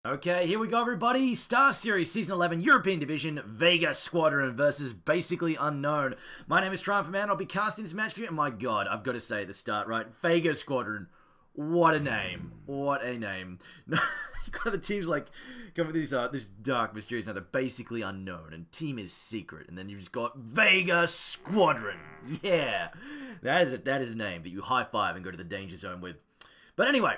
Okay, here we go, everybody. Star Series Season 11 European Division, Vega Squadron versus Basically Unknown. My name is Triumph Man. I'll be casting this match for you. And my god, I've got to say at the start, right? Vega Squadron. What a name. What a name. You got the teams like coming with this dark, mysterious name. They're Basically Unknown. And team is secret. And then you've just got Vega Squadron. Yeah. That is a name that you high five and go to the danger zone with. But anyway,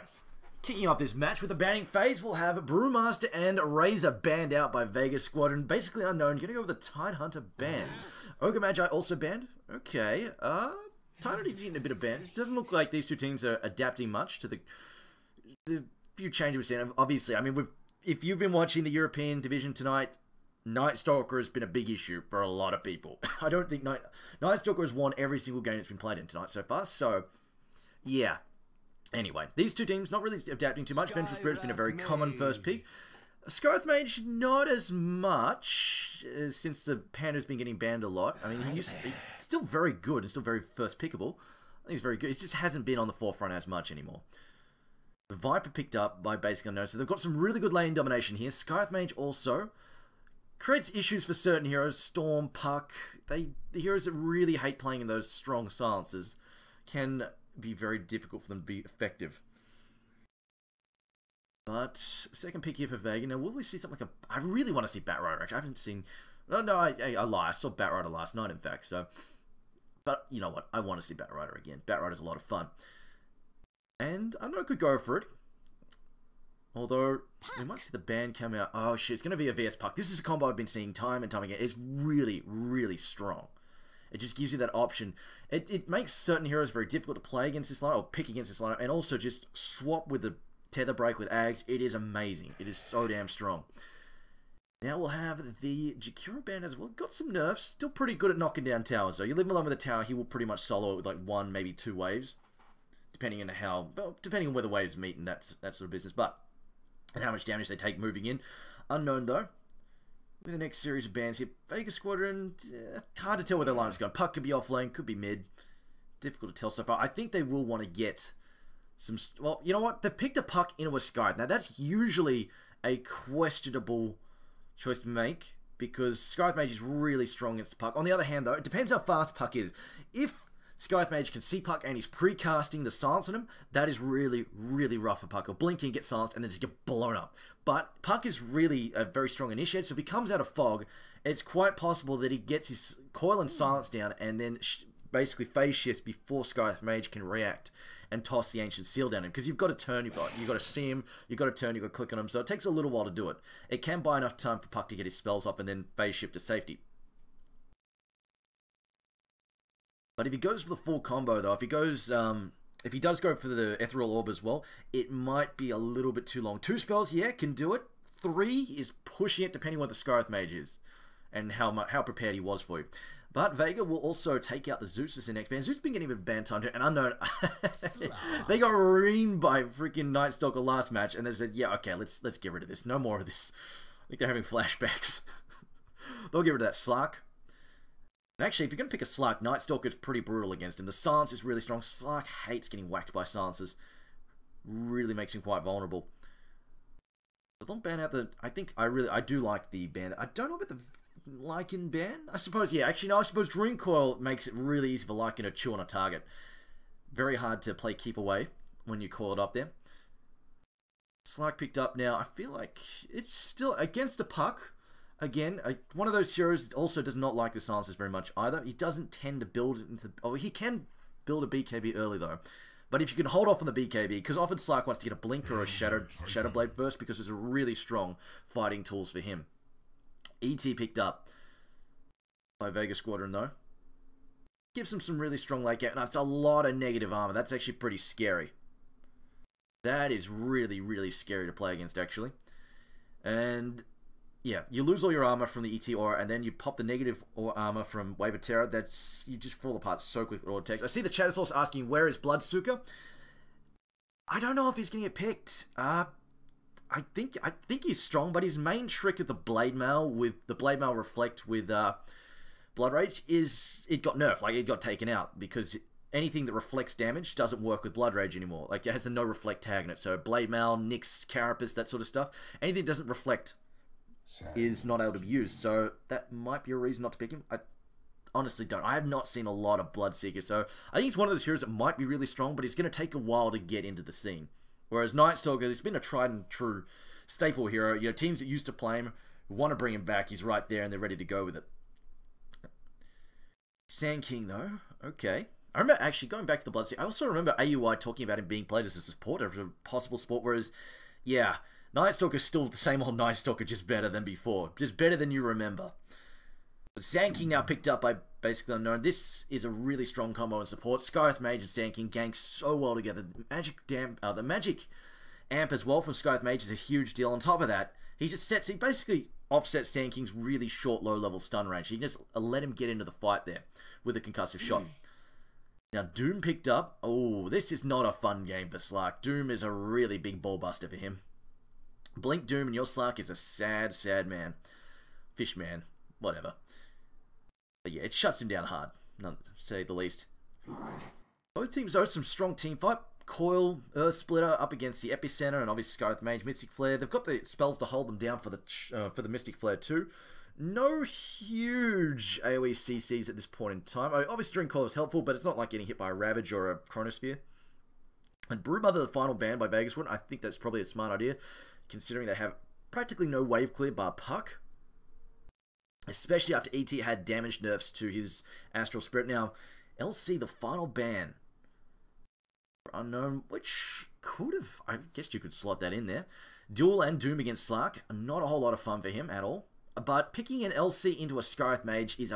kicking off this match with the banning phase, we'll have Brewmaster and Razor banned out by Vega Squadron. Basically Unknown, gonna go with the Tidehunter ban. Ogre Magi also banned. Okay, Tidehunter's getting a bit of ban. It doesn't look like these two teams are adapting much to the few changes we've seen. Obviously, I mean, if you've been watching the European Division tonight, Night Stalker has been a big issue for a lot of people. I don't think Night Stalker has won every single game that's been played in tonight so far, so yeah. Anyway, these two teams not really adapting too much. Vengeful Spirit's been a very common first pick. Scarth Mage, not as much, since the Panda's been getting banned a lot. I mean, he's still very good and still very first pickable. I think he's very good. It just hasn't been on the forefront as much anymore. The Viper picked up by Basically Unknown, so they've got some really good lane domination here. Scarth Mage also creates issues for certain heroes. Storm, Puck, the heroes that really hate playing in those strong silences can be very difficult for them to be effective. But second pick here for Vega. Now, will we see something like a... I really want to see Batrider, actually. I haven't seen... No, I lie. I saw Batrider last night, in fact, so... But, you know what? I want to see Batrider again. Batrider's a lot of fun. And I know I could go for it. Although, we might see the ban come out. Oh, shit. It's going to be a VS Puck. This is a combo I've been seeing time and time again. It's really, really strong. It just gives you that option. It makes certain heroes very difficult to play against this lineup, or pick against this lineup, and also just swap with the Tether Break with Ags. It is amazing. It is so damn strong. Now we'll have the Jakiro band as well. Got some nerfs. Still pretty good at knocking down towers, though. You leave him alone with a tower, he will pretty much solo it with like one, maybe two waves. Depending on where the waves meet and that sort of business. And how much damage they take moving in. Unknown, though. With the next series of bans here, Vega Squadron, hard to tell where their line's going. Puck could be off lane, could be mid. Difficult to tell so far. I think they will want to get some... Well, you know what? They picked a Puck into a Sky. Now, that's usually a questionable choice to make, because Scythe Mage is really strong against the Puck. On the other hand, though, it depends how fast Puck is. If Scythe Mage can see Puck and he's pre-casting the silence on him, that is really, really rough for Puck. He'll blink and get silenced and then just get blown up. But Puck is really a very strong initiator, so if he comes out of fog, it's quite possible that he gets his coil and silence down and then basically phase shifts before Scythe Mage can react and toss the Ancient Seal down him. Because you've got to turn, you've got to see him, you've got to turn, you've got to click on him, so it takes a little while to do it. It can buy enough time for Puck to get his spells up and then phase shift to safety. But if he goes for the full combo, though, if he does go for the Ethereal Orb as well, it might be a little bit too long. 2 spells, yeah, can do it. 3 is pushing it, depending on what the Scarth Mage is and how prepared he was for you. But Vega will also take out the Zeus as the next ban. Zeus has been getting a bit of ban time, and Unknown. They got reamed by freaking Night Stalker last match, and they said, yeah, okay, let's get rid of this. No more of this. I think they're having flashbacks. They'll get rid of that Slark. And actually, if you're going to pick a Slark, Night Stalker is pretty brutal against him. The silence is really strong. Slark hates getting whacked by silences. Really makes him quite vulnerable. But don't ban out the... I do like the ban. I don't know about the Lycan ban. I suppose, yeah. Actually, no, I suppose Dream Coil makes it really easy for Lycan to chew on a target. Very hard to play keep away when you call it up there. Slark picked up now. I feel like it's still against the Puck. Again, one of those heroes also does not like the silences very much either. He doesn't tend to build into... Oh, he can build a BKB early, though. But if you can hold off on the BKB, because often Slark wants to get a Blink or a Shadow Blade first, because there's a really strong fighting tools for him. ET picked up by Vega Squadron, though. Gives him some really strong late game. And it's a lot of negative armor. That's actually pretty scary. That is really, really scary to play against, actually. And... yeah, you lose all your armor from the ET aura, and then you pop the negative armor from Wave of Terror. You just fall apart so quick with auto attacks. I see the chat is also asking, where is Bloodsucker? I don't know if he's going to get picked. I think he's strong, but his main trick with the Blade Mail, Reflect with Blood Rage, is it got nerfed, like it got taken out, because anything that reflects damage doesn't work with Blood Rage anymore. Like, it has a no reflect tag in it. So Blade Mail, Nyx, Carapace, that sort of stuff. Anything that doesn't reflect is not able to be used. So that might be a reason not to pick him. I honestly don't. I have not seen a lot of Bloodseeker. So I think he's one of those heroes that might be really strong, but he's going to take a while to get into the scene. Whereas Night Stalker, he's been a tried and true staple hero. You know, teams that used to play him want to bring him back. He's right there and they're ready to go with it. Sand King, though. Okay. I remember actually going back to the Bloodseeker. I also remember AUI talking about him being played as a support, as a possible support. Whereas, yeah, Night Stalker's still the same old Night Stalker, just better than before. Just better than you remember. But Sand King now picked up by basically Unknown. This is a really strong combo in support. Skyeth Mage and Sand King gang so well together. The magic amp as well from Skyeth Mage is a huge deal. On top of that, he basically offsets Sand King's really short low-level stun range. He just let him get into the fight there with a concussive shot. Now, Doom picked up. Oh, this is not a fun game for Slark. Doom is a really big ball buster for him. Blink Doom and your Slark is a sad, sad man. Fish man. Whatever. But yeah, it shuts him down hard, to say the least. Both teams owe some strong team fight. Coil, Earth Splitter up against the Epicenter, and obviously Scarlet Mage, Mystic Flare. They've got the spells to hold them down for the Mystic Flare too. No huge AoE CCs at this point in time. Obviously, Drink Coil is helpful, but it's not like getting hit by a Ravage or a Chronosphere. And Brewmother, the final ban by Vegas Wood, I think that's probably a smart idea, considering they have practically no wave clear bar Puck. Especially after ET had damage nerfs to his Astral Spirit. Now, LC, the final ban. Unknown, which could have, I guess you could slot that in there. Duel and Doom against Slark, not a whole lot of fun for him at all. But picking an LC into a Skyeth Mage is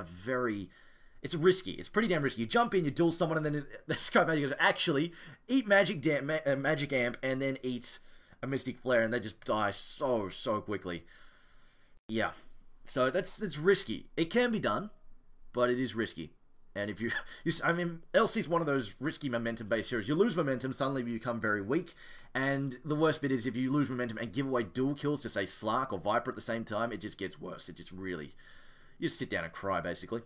it's risky. It's pretty damn risky. You jump in, you duel someone, and then the Skyeth Mage goes, actually, eat Magic Amp, and then eat a Mystic Flare, and they just die so quickly. Yeah. So it's risky. It can be done, but it is risky. And if I mean, LC's one of those risky momentum-based heroes. You lose momentum, suddenly you become very weak. And the worst bit is if you lose momentum and give away dual kills to, say, Slark or Viper at the same time, it just gets worse. It just really... You just sit down and cry, basically.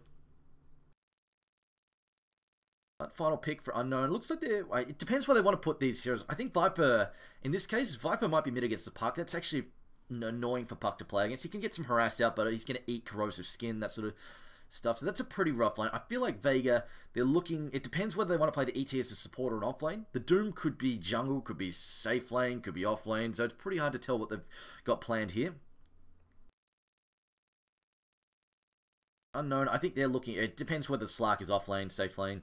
Final pick for Unknown. Looks like it depends where they want to put these heroes. I think Viper, in this case, Viper might be mid against the Puck. That's actually annoying for Puck to play against. He can get some harass out, but he's going to eat corrosive skin, that sort of stuff. So that's a pretty rough lane. I feel like Vega, they're looking... It depends whether they want to play the ET as a support or an off lane. The Doom could be jungle, could be safe lane, could be off lane. So it's pretty hard to tell what they've got planned here. Unknown, I think they're looking... It depends whether Slark is off lane, safe lane.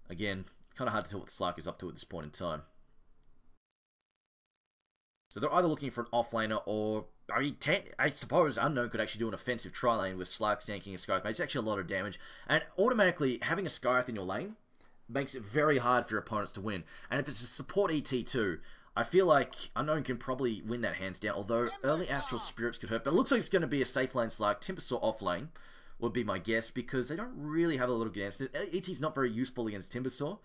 Again, kind of hard to tell what Slark is up to at this point in time. So they're either looking for an offlaner or... I suppose Unknown could actually do an offensive tri-lane with Slark, Sand King, and Skyeth. It's actually a lot of damage. And automatically, having a Skyeth in your lane makes it very hard for your opponents to win. And if it's a support ET too, I feel like Unknown can probably win that hands down. Although early Astral Spirits could hurt. But it looks like it's going to be a safe lane Slark. Timbersaw off lane would be my guess, because they don't really have a lot of against it. ET's not very useful against Timbersaw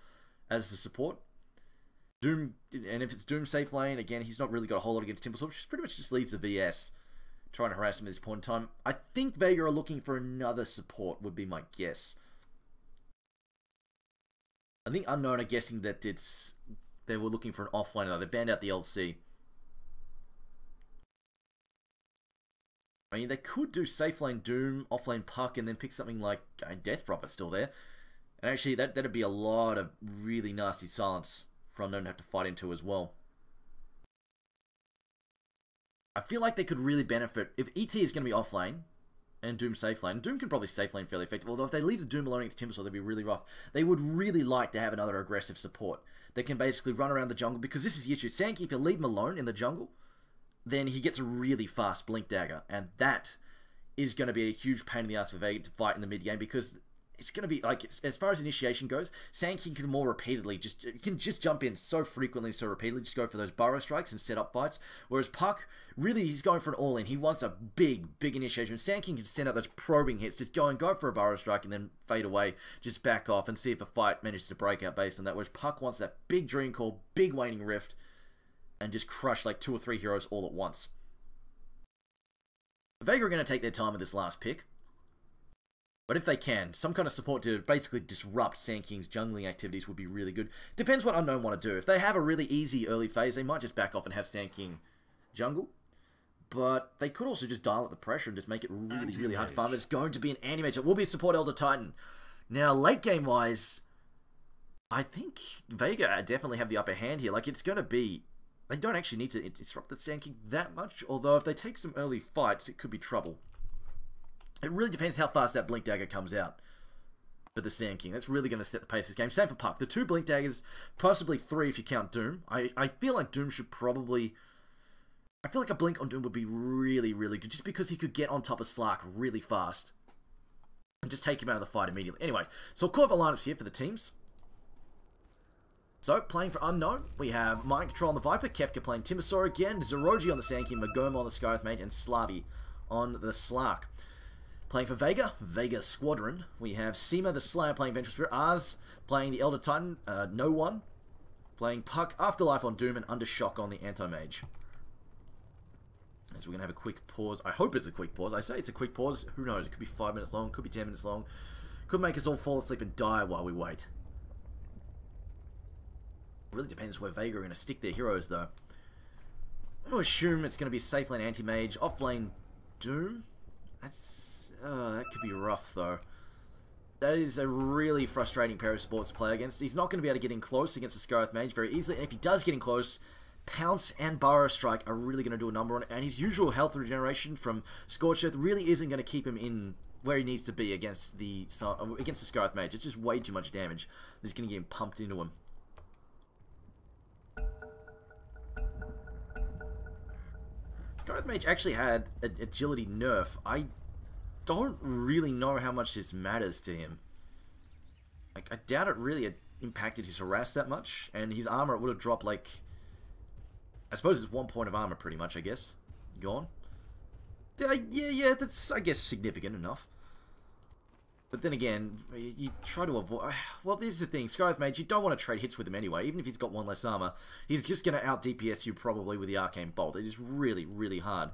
as a support. Doom, and if it's Doom safe lane, again, he's not really got a whole lot against Timbersaw, which pretty much just leads to VS trying to harass him at this point in time. I think Vega are looking for another support, would be my guess. I think Unknown are guessing that they were looking for an offlaner. They banned out the LC. I mean, they could do safe lane Doom, offlane Puck, and then pick something like Death Prophet still there. And actually, that'd be a lot of really nasty silence for Unknown to have to fight into as well. I feel like they could really benefit if ET is going to be off lane and Doom safe lane. Doom can probably safe lane fairly effective, although if they leave the Doom alone against Timbersaw, that'd be really rough. They would really like to have another aggressive support. They can basically run around the jungle, because this is the issue. Sand King, if you leave him alone in the jungle, then he gets a really fast Blink Dagger, and that is going to be a huge pain in the ass for Vega to fight in the mid game, because it's going to be, like, as far as initiation goes, Sand King can more repeatedly, can just jump in so frequently, so repeatedly, just go for those burrow strikes and set up fights, whereas Puck, really, he's going for an all-in. He wants a big initiation. Sand King can send out those probing hits, just go for a burrow strike and then fade away, just back off and see if a fight manages to break out based on that, whereas Puck wants that big Dream Call, big Waning Rift, and just crush like 2 or 3 heroes all at once. Vega are going to take their time with this last pick. But if they can, some kind of support to basically disrupt Sand King's jungling activities would be really good. Depends what Unknown want to do. If they have a really easy early phase, they might just back off and have Sand King jungle. But they could also just dial up the pressure and just make it really, really hard to farm. It's going to be an anti-mage. It will be a support Elder Titan. Now, late game-wise, I think Vega definitely have the upper hand here. Like, it's going to be... They don't actually need to disrupt the Sand King that much. Although, if they take some early fights, it could be trouble. It really depends how fast that Blink Dagger comes out for the Sand King. That's really going to set the pace of this game. Same for Puck. The 2 Blink Daggers, possibly 3 if you count Doom. I feel like Doom should probably... I feel like a Blink on Doom would be really, really good, just because he could get on top of Slark really fast and just take him out of the fight immediately. Anyway, so core of our lineups here for the teams. So, playing for Unknown, we have Mind Control on the Viper, Kefka playing Timbersaw again, Zeroji on the Sand King, Magoma on the Skyeth Mage, and Slavi on the Slark. Playing for Vega, Vega Squadron, we have Seema the Slayer playing Vengeful Spirit, Ars playing the Elder Titan, No One playing Puck, Afterlife on Doom, and Undershock on the Anti-Mage. So we're going to have a quick pause. I hope it's a quick pause. I say it's a quick pause. Who knows? It could be 5 minutes long. Could be 10 minutes long. Could make us all fall asleep and die while we wait. It really depends where Vega are going to stick their heroes, though. I'm going to assume it's going to be safe lane anti-mage. Off lane Doom. That could be rough, though. That is a really frustrating pair of sports to play against. He's not going to be able to get in close against the Scarith Mage very easily. And if he does get in close... Pounce and Burrow Strike are really going to do a number on it, and his usual health regeneration from Scorched Earth really isn't going to keep him in where he needs to be against the Scarith Mage. It's just way too much damage. This is going to get him pumped into him. Scarith Mage actually had an agility nerf. I don't really know how much this matters to him. Like, I doubt it really impacted his harass that much, and his armor would have dropped like... I suppose it's 1 point of armor, pretty much, I guess. Gone. Yeah, that's, I guess, significant enough. But then again, you try to avoid... Well, this is the thing. Scarith Mage, you don't want to trade hits with him anyway. Even if he's got 1 less armor, he's just going to out-DPS you probably with the Arcane Bolt. It is really, really hard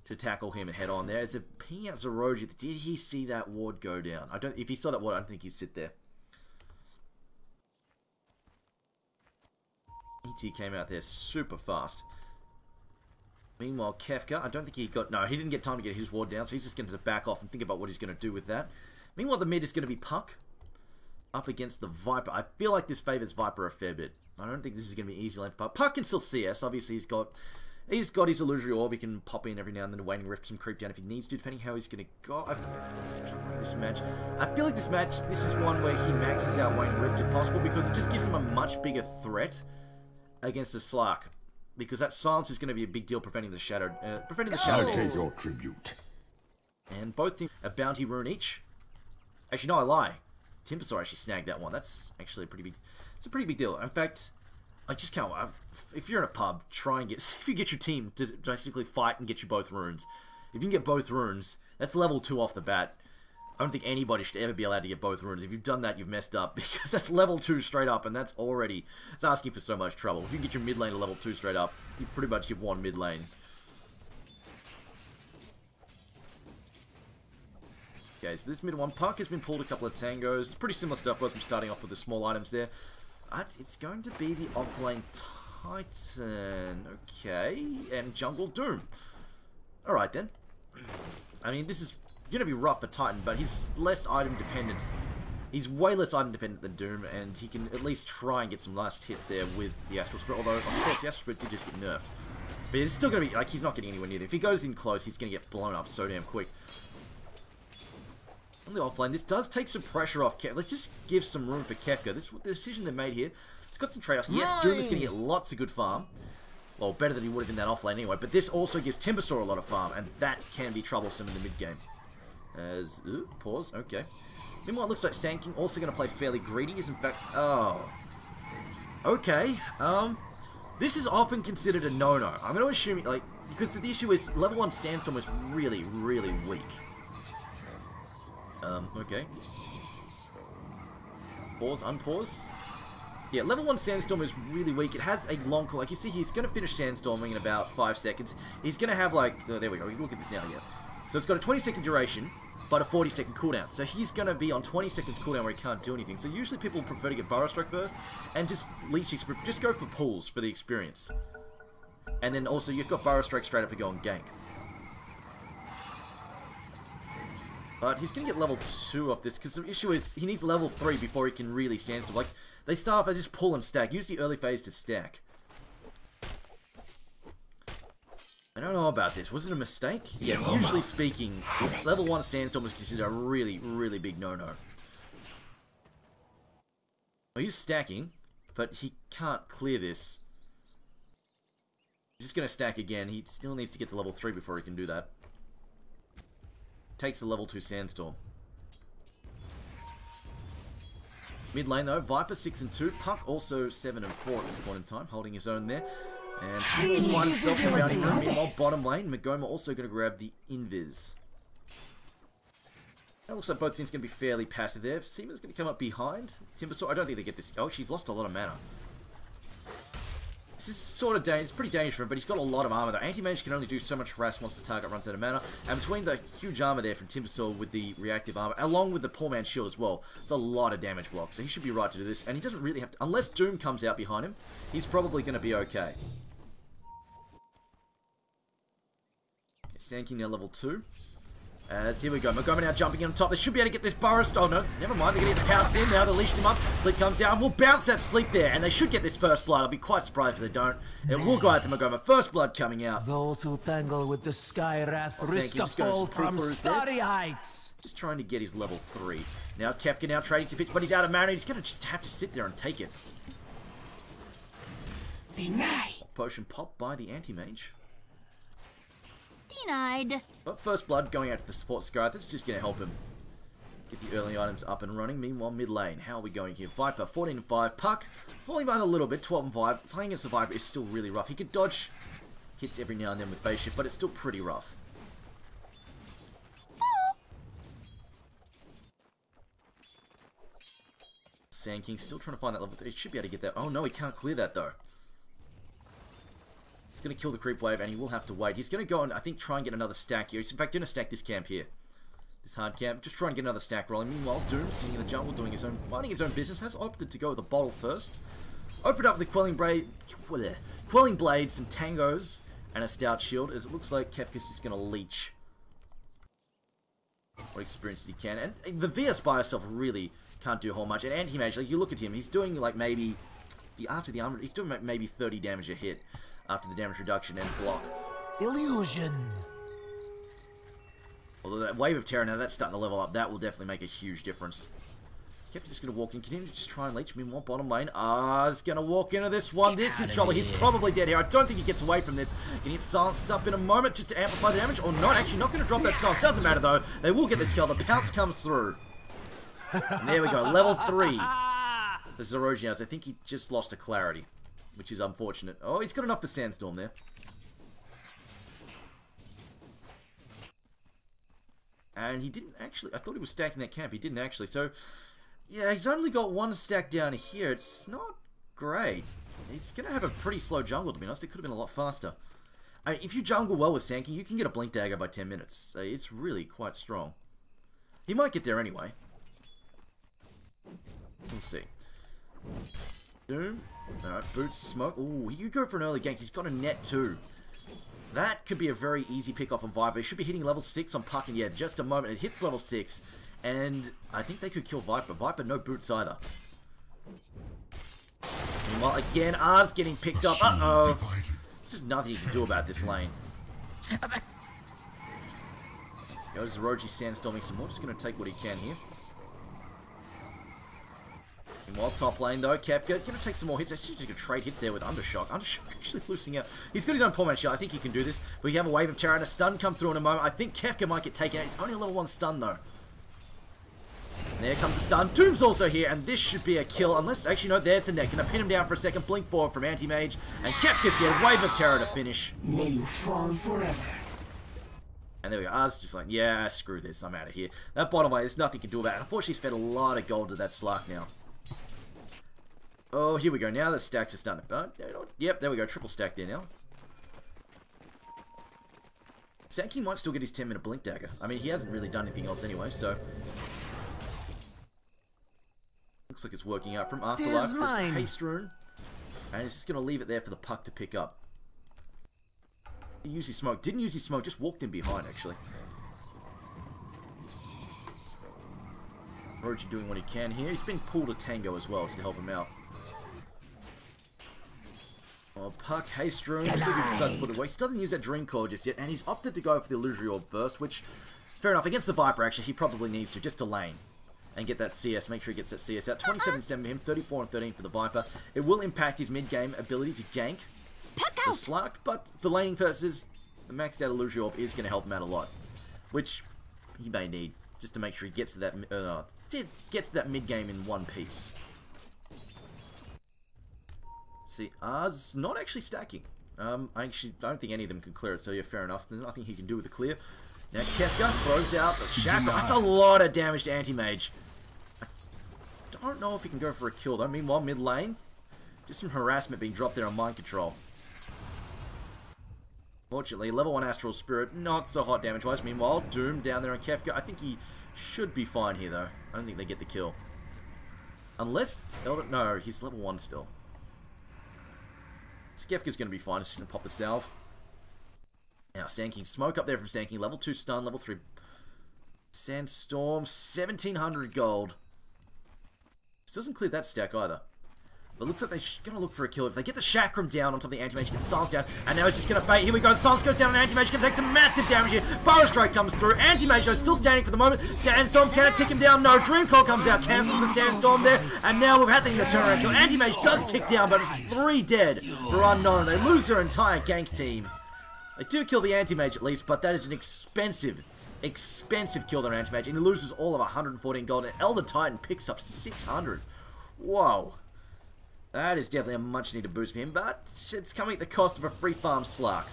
to tackle him head on there. It's a ping out Zeroji. Did he see that ward go down? If he saw that ward, I don't think he'd sit there. ET came out there super fast. Meanwhile, Kefka, I don't think he got... No, he didn't get time to get his ward down, so he's just going to back off and think about what he's going to do with that. Meanwhile, the mid is going to be Puck up against the Viper. I feel like this favours Viper a fair bit. I don't think this is going to be easy lane for Puck. Puck can still CS. Obviously, he's got his Illusory Orb. He can pop in every now and then to Waning Rift, some creep down if he needs to, depending how he's going to go. This match, I feel like this is one where he maxes out Waning Rift if possible, because it just gives him a much bigger threat against a Slark, because that silence is going to be a big deal, preventing the shadow. Take your tribute. And both teams a bounty rune each. Actually, no, I lie. Timbersaw actually snagged that one. That's actually a pretty big. It's a pretty big deal. In fact, I just can't. If you're in a pub, try and get. See if you get your team to basically fight and get you both runes. If you can get both runes, that's level 2 off the bat. I don't think anybody should ever be allowed to get both runes. If you've done that, you've messed up, because that's level 2 straight up, and that's already... It's asking for so much trouble. If you can get your mid lane to level 2 straight up, you've won mid lane. Okay, so this mid one, Puck has been pulled a couple of tangos. It's pretty similar stuff, both from starting off with the small items there. But it's going to be the offlane Titan. Okay, and Jungle Doom. Alright then. I mean, this is going to be rough for Titan, but he's less item dependent. He's way less item dependent than Doom, and he can at least try and get some last hits there with the Astral Spirit, although, of course, the Astral Spirit did just get nerfed. But it's still going to be, like, he's not getting anywhere near it. If he goes in close, he's going to get blown up so damn quick. On the offlane, this does take some pressure off Kefka. Let's just give some room for Kefka. The decision they made here, it's got some trade-offs. Yes, Doom is going to get lots of good farm. Well, better than he would have in that offlane anyway, but this also gives Timbersaw a lot of farm, and that can be troublesome in the mid-game. As... Ooh, pause, okay. Meanwhile, it looks like Sand King also going to play fairly greedy, is in fact... Oh. Okay, this is often considered a no-no. I'm going to assume, like, because the issue is level 1 Sandstorm is really, really weak. Okay. Pause, unpause. Yeah, level 1 Sandstorm is really weak. It has a long call. Like, you see, he's going to finish Sandstorming in about 5 seconds. He's going to have, like... Oh, there we go. Look at this now, yeah. So it's got a 20-second duration. but a 40-second cooldown. So he's going to be on 20 seconds cooldown where he can't do anything. So usually people prefer to get Burrow Strike first and just leech experience. Just go for pulls for the experience. And then also you've got Burrow Strike straight up to go and gank. But he's going to get level 2 off this, because the issue is he needs level 3 before he can really sandstorm. Like, they start off as just pull and stack. Use the early phase to stack. I don't know about this. Was it a mistake? Yeah, usually speaking, level 1 sandstorm is considered a really, really big no-no. Well, he's stacking, but he can't clear this. He's just going to stack again. He still needs to get to level 3 before he can do that. Takes a level 2 sandstorm. Mid lane though, Viper 6 and 2, Puck also 7 and 4 at this point in time, holding his own there. And Singing finds himself in the bounty room. Meanwhile, bottom lane, Magoma also going to grab the invis. That looks like both teams going to be fairly passive there. Seaman's going to come up behind Timbersaw. I don't think they get this. Oh, she's lost a lot of mana. This is sort of dangerous. It's pretty dangerous for him, but he's got a lot of armor though. Anti-mage can only do so much harass once the target runs out of mana. And between the huge armor there from Timbersaw with the reactive armor, along with the poor man's shield as well, it's a lot of damage block. So he should be right to do this. And he doesn't really have to, unless Doom comes out behind him, he's probably going to be okay. Sand King now level 2. As here we go, Magoma now jumping in on top. They should be able to get this burst. Oh no, never mind. They're going to get the pounce in. Now they leashed him up. Sleep comes down. We'll bounce that sleep there. And they should get this first blood. I'll be quite surprised if they don't. It will go out to Magoma. First blood coming out. Those who tangle with the Sky Wrath risk a fall from starry heights. Just trying to get his level 3. Now Kefka now trading some hits, but he's out of mana. He's going to just have to sit there and take it. Deny. Potion popped by the anti-mage. Denied. But first blood going out to the support Scarlet. That's just going to help him get the early items up and running. Meanwhile, mid lane, how are we going here? Viper, 14 and 5. Puck, falling behind a little bit, 12 and 5. Playing against the Viper is still really rough. He could dodge hits every now and then with phase shift, but it's still pretty rough. Sand King still trying to find that level 3. He should be able to get that. Oh no, he can't clear that though. He's going to kill the creep wave, and he will have to wait. He's going to go and, I think, try and get another stack here. He's, in fact, going to stack this camp here. This hard camp. Just try and get another stack rolling. Meanwhile, Doom, sitting in the jungle, doing his own, minding his own business, has opted to go with the bottle first. Opened up with the Quelling Blades, some Tangos, and a Stout Shield, as it looks like Kefka's just going to leech what experience he can. And the VS by herself really can't do a whole much. And Anti-Mage, like, you look at him, he's doing, like, maybe, after the armor, he's doing maybe 30 damage a hit. After the damage reduction and block. Illusion. Although that Wave of Terror, now that's starting to level up, that will definitely make a huge difference. Kefka's just going to walk in, continue to just try and leech. Meanwhile, bottom lane, is going to walk into this one. This is trouble. He's probably dead here. I don't think he gets away from this. Can he get silenced up in a moment just to amplify the damage? Or not, actually not going to drop that silence. Doesn't matter though. They will get this kill. The pounce comes through. And there we go, level 3. The Zorogians, I think he just lost to Clarity, which is unfortunate. Oh, he's got enough for Sandstorm there. And he didn't actually... I thought he was stacking that camp. He didn't actually. So, yeah, he's only got one stack down here. It's not great. He's going to have a pretty slow jungle, to be honest. It could have been a lot faster. I mean, if you jungle well with Sand King, you can get a Blink Dagger by 10 minutes. So it's really quite strong. He might get there anyway. We'll see. Doom. Alright, Boots, Smoke. Ooh, you go for an early gank. He's got a net too. That could be a very easy pick off on Viper. He should be hitting level 6 on Puck, and yeah, just a moment. It hits level 6, and I think they could kill Viper. Viper, no boots either. Meanwhile, again, R's getting picked up. Uh-oh. There's nothing you can do about this lane. Goes Orochi Sandstorming some more. Just going to take what he can here. Meanwhile, top lane though, Kefka going to take some more hits. Actually, just going to trade hits there with Undershock. Undershock actually losing out. He's got his own poor man shield. I think he can do this. But we have a Wave of Terror and a stun come through in a moment. I think Kefka might get taken out. He's only a level 1 stun though. And there comes a stun. Doom's also here, and this should be a kill. Unless, actually, no, there's the net. Gonna pin him down for a second. Blink forward from Anti-Mage. And Kefka's dead. Wave of Terror to finish. May you fall forever. And there we go. Ars just like, yeah, screw this. I'm out of here. That bottom lane, there's nothing you can do about it. Unfortunately, he's fed a lot of gold to that Slark now. Oh, here we go. Now the stacks are starting to... yep, there we go. Triple stack there now. Sankey might still get his 10-minute Blink Dagger. I mean, he hasn't really done anything else anyway, so... Looks like it's working out from Afterlife. There's a Haste Rune. And he's just going to leave it there for the puck to pick up. He used his smoke. Didn't use his smoke, just walked in behind, actually. Roji doing what he can here. He's been pulled a Tango as well, just to help him out. Oh, puck, Haste Rune. See if he decides to put it away. He still doesn't use that Dream Core just yet, and he's opted to go for the Illusory Orb first, which, fair enough. Against the Viper, actually, he probably needs to, just to lane. And get that CS, make sure he gets that CS out. 27-7 for him, 34-13 for the Viper. It will impact his mid-game ability to gank the Slark, but for laning purposes, the maxed out Illusory Orb is going to help him out a lot. Which he may need, just to make sure he gets to that mid-game in one piece. See, R's not actually stacking. I actually don't think any of them can clear it, so yeah, fair enough. There's nothing he can do with the clear. Now Kefka throws out the Shackle. That's a lot of damage to Anti-Mage. I don't know if he can go for a kill though. Meanwhile, mid lane, just some harassment being dropped there on Mind Control. Fortunately, level 1 Astral Spirit, not so hot damage-wise. Meanwhile, Doom down there on Kefka. I think he should be fine here though. I don't think they get the kill. Unless... No, he's level 1 still. So Kefka's going to be fine. It's just going to pop the salve. Now, Sand smoke up there from Sand level 2 stun, level 3 Sandstorm, 1700 gold. This doesn't clear that stack either. But it looks like they're going to look for a kill. If they get the Chakram down on top of the Anti-Mage, get Silence down, and now he's just going to bait. Here we go, the Silence goes down, and Anti-Mage can take some massive damage here. Burrow Strike comes through. Anti-Mage though still standing for the moment. Sandstorm can't tick him down. No, Dream Call comes out, cancels the Sandstorm there, and now we've had the turnaround kill. Anti-Mage does tick down, but it's 3 dead for Unknown. They lose their entire gank team. They do kill the Anti-Mage at least, but that is an expensive kill their Anti-Mage, and he loses all of 114 gold, and Elder Titan picks up 600. Whoa. That is definitely a much needed boost for him, but it's coming at the cost of a free farm Slark.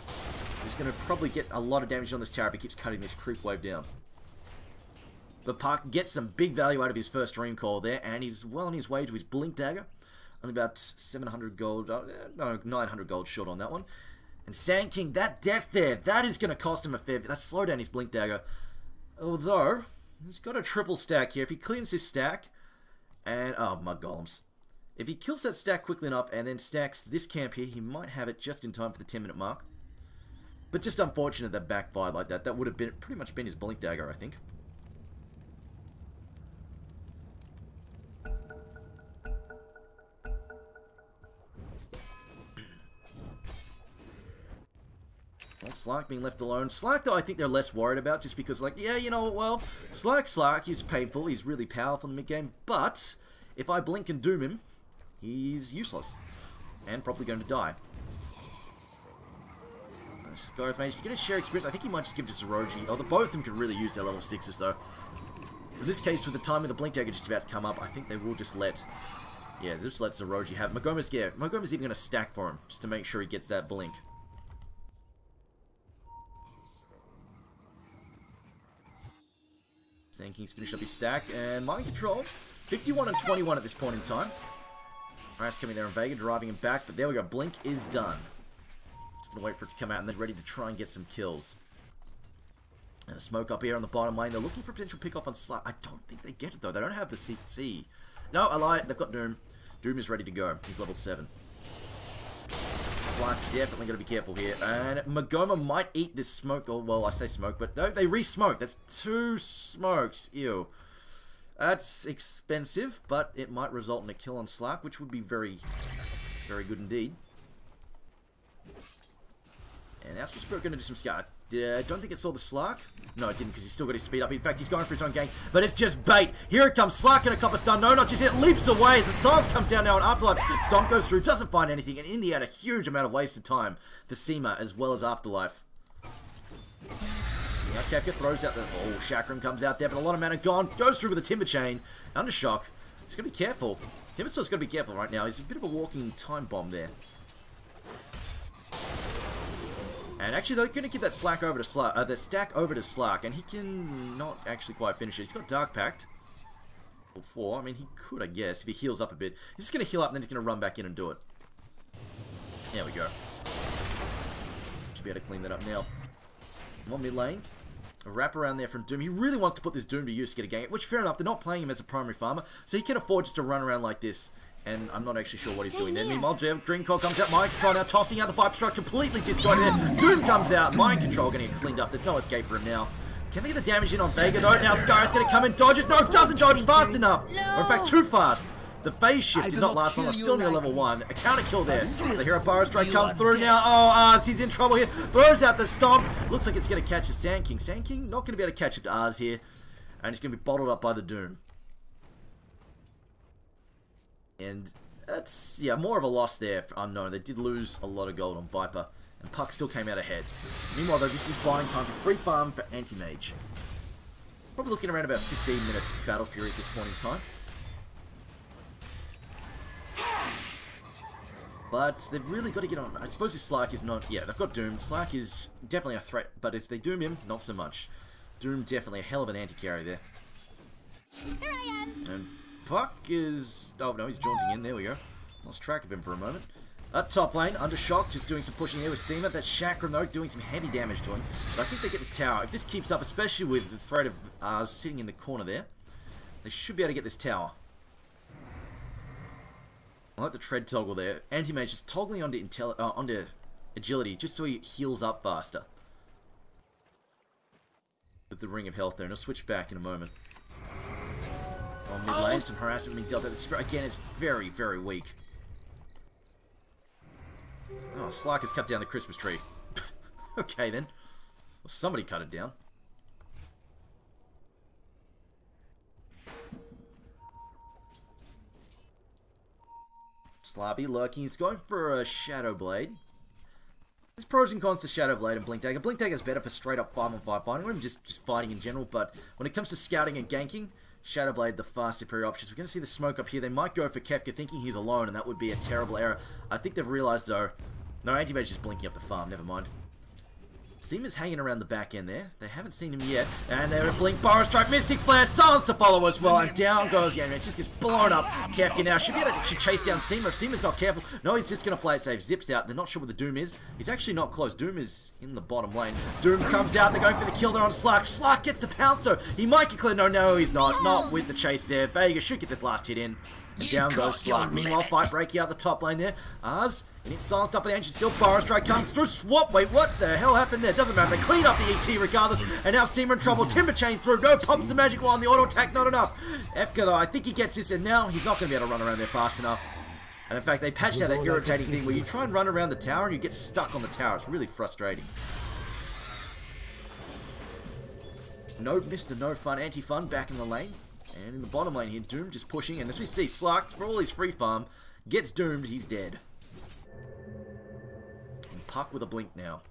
He's going to probably get a lot of damage on this tower if he keeps cutting this creep wave down. But Park gets some big value out of his first Dream Call there, and he's well on his way to his Blink Dagger. Only about 700 gold, no, 900 gold short on that one. And Sand King, that death there, that is going to cost him a fair bit. That's slow down his Blink Dagger. Although, he's got a triple stack here. If he cleans his stack, and, oh, Mud Golems. If he kills that stack quickly enough and then stacks this camp here, he might have it just in time for the 10-minute mark. But just unfortunate that backfired like that. That would have been pretty much been his Blink Dagger, I think. Well, Slark being left alone. Slark, though, I think they're less worried about just because, like, yeah, you know, well, Slark, he's painful, he's really powerful in the mid-game, but if I blink and doom him, he's useless. And probably going to die. Scar's Mage, he's going to share experience. I think he might just give it to Roji. Oh, both of them could really use their level 6s, though. In this case, with the time of the Blink Dagger just about to come up, I think they will just let... Yeah, just let Zoroji have... Mogoma's even going to stack for him, just to make sure he gets that Blink. Sand King's finish up his stack, and Mind Control, 51 and 21 at this point in time. Harass coming there on Vega, driving him back, but there we go, Blink is done. Just gonna wait for it to come out, and they're ready to try and get some kills. And a smoke up here on the bottom lane, they're looking for a potential pick off on Slark. I don't think they get it though, they don't have the CC. No, I lied, they've got Doom. Doom is ready to go, he's level 7. Slark definitely got to be careful here. And Mogoma might eat this smoke. Oh, well, I say smoke, but no, they re-smoke. That's 2 smokes. Ew. That's expensive, but it might result in a kill on Slark, which would be very, very good indeed. And Astral Spirit going to do some scar. I don't think it saw the Slark. No, it didn't, because he's still got his speed up. In fact, he's going for his own gank, but it's just bait. Here it comes, Slark and a copper stun. No, not just yet. Leaps away as the silence comes down now on Afterlife. Stomp goes through, doesn't find anything, and Indy had a huge amount of wasted time for Seema as well as Afterlife. Now Kefka throws out the... Oh, Chakram comes out there, but a lot of mana gone. Goes through with a Timber Chain. Under shock. He's got to be careful. Timberstore's got to be careful right now. He's a bit of a walking time bomb there. And actually, they're going to give that stack over to Slark, and he can not actually quite finish it. He's got Dark Pact. Level 4. I mean, he could, I guess, if he heals up a bit. He's just going to heal up, and then he's going to run back in and do it. There we go. Should be able to clean that up now. One mid lane. A wrap around there from Doom. He really wants to put this Doom to use to get a gank, which fair enough, they're not playing him as a primary farmer, so he can afford just to run around like this. And I'm not actually sure what he's doing there. Meanwhile, Green Call comes out, Mind Control now tossing out the Viper Strike, completely disjointed there. Doom comes out, Mind Control going to get cleaned up. There's no escape for him now. Can they get the damage in on Vega though? Now Skyrath going to come in, dodges. No, doesn't dodge fast enough. Or in fact, too fast. The phase shift did not last long. I'm still near level 1. A counter kill there. The Hero Burrow Strike come through now. Oh, Arz, he's in trouble here. Throws out the Stomp. Looks like it's going to catch the Sand King. Sand King not going to be able to catch up to Arz here. And he's going to be bottled up by the Doom. And that's, yeah, more of a loss there for Unknown. They did lose a lot of gold on Viper. And Puck still came out ahead. Meanwhile, though, this is buying time for free farm for Anti-Mage. Probably looking around about 15 minutes of Battle Fury at this point in time. But they've really got to get on. I suppose this Slark is not... Yeah, they've got Doom. Slark is definitely a threat, but if they Doom him, not so much. Doom definitely a hell of an anti-carry there. Here I am. And Puck is... Oh, no, he's jaunting in. There we go. Lost track of him for a moment. At top lane, under shock, just doing some pushing here with Seema. That Chakra though, doing some heavy damage to him. But I think they get this tower. If this keeps up, especially with the threat of sitting in the corner there, they should be able to get this tower. I like the tread toggle there. Anti-Mage just toggling onto agility just so he heals up faster. With the Ring of Health there, and he'll switch back in a moment. On mid lane, some harassment being dealt with. Again, it's very, very weak. Oh, Slark has cut down the Christmas tree. Okay then. Well, somebody cut it down. Slappy lurking. He's going for a Shadow Blade. There's pros and cons to Shadow Blade and Blink Dagger. Blink Dagger is better for straight up 5-on-5 fighting, or even just fighting in general, but when it comes to scouting and ganking, Shadow Blade the far superior options. We're going to see the smoke up here. They might go for Kefka thinking he's alone, and that would be a terrible error. I think they've realized though, no, Anti-Mage is blinking up the farm, never mind. Seema's hanging around the back end there. They haven't seen him yet. And they're a Blink, Burrow Strike, Mystic Flare, Silence to follow as well. And down goes Yannick. Just gets blown up. Kefka now should be able to chase down Seema. If Seema's not careful. No, he's just going to play it safe. Zips out. They're not sure where the Doom is. He's actually not close. Doom is in the bottom lane. Doom comes out. They're going for the kill there on Slark. Slark gets the pounce, so he might get clear. No, he's not. Not with the chase there. Vega should get this last hit in. And down goes Slark. Meanwhile, fight breaking out the top lane there. Arz, and it's silenced up with the Ancient Steel. Burrow Strike comes through. Swap. Wait, what the hell happened there? Doesn't matter. They clean up the ET regardless. And now Seema in trouble. Timber Chain through. No, pops the magic wand. The auto attack, not enough. Efka, though, I think he gets this, and now he's not going to be able to run around there fast enough. And in fact, they patched out that irritating thing where you try and run around the tower and you get stuck on the tower. It's really frustrating. No Mr. No Fun, Anti-Fun back in the lane. And in the bottom lane here, Doom just pushing. And as we see, Slark, for all his free farm, gets doomed. He's dead. And Puck with a blink now.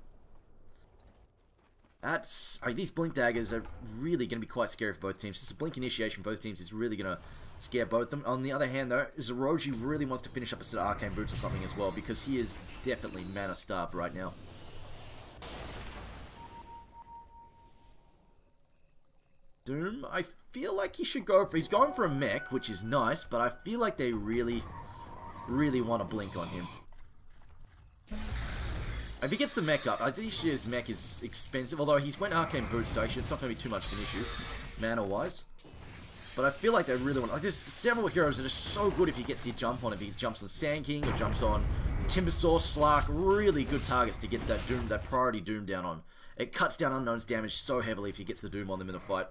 That's... I mean, these blink daggers are really going to be quite scary for both teams. Just a blink initiation for both teams is really going to scare both of them. On the other hand, though, Zoroji really wants to finish up a set of Arcane Boots or something as well, because he is definitely mana-starved right now. Doom, I feel like he should go for... He's going for a mech, which is nice, but I feel like they really want to blink on him. If he gets the mech up, I think his mech is expensive, although he's went Arcane Boots, so actually it's not going to be too much of an issue, mana-wise. But I feel like they really want... Like, there's several heroes that are so good if he gets the jump on. If he jumps on Sand King or jumps on Timbersaw, Slark, really good targets to get that Doom, that priority Doom down on. It cuts down Unknown's damage so heavily if he gets the Doom on them in a fight.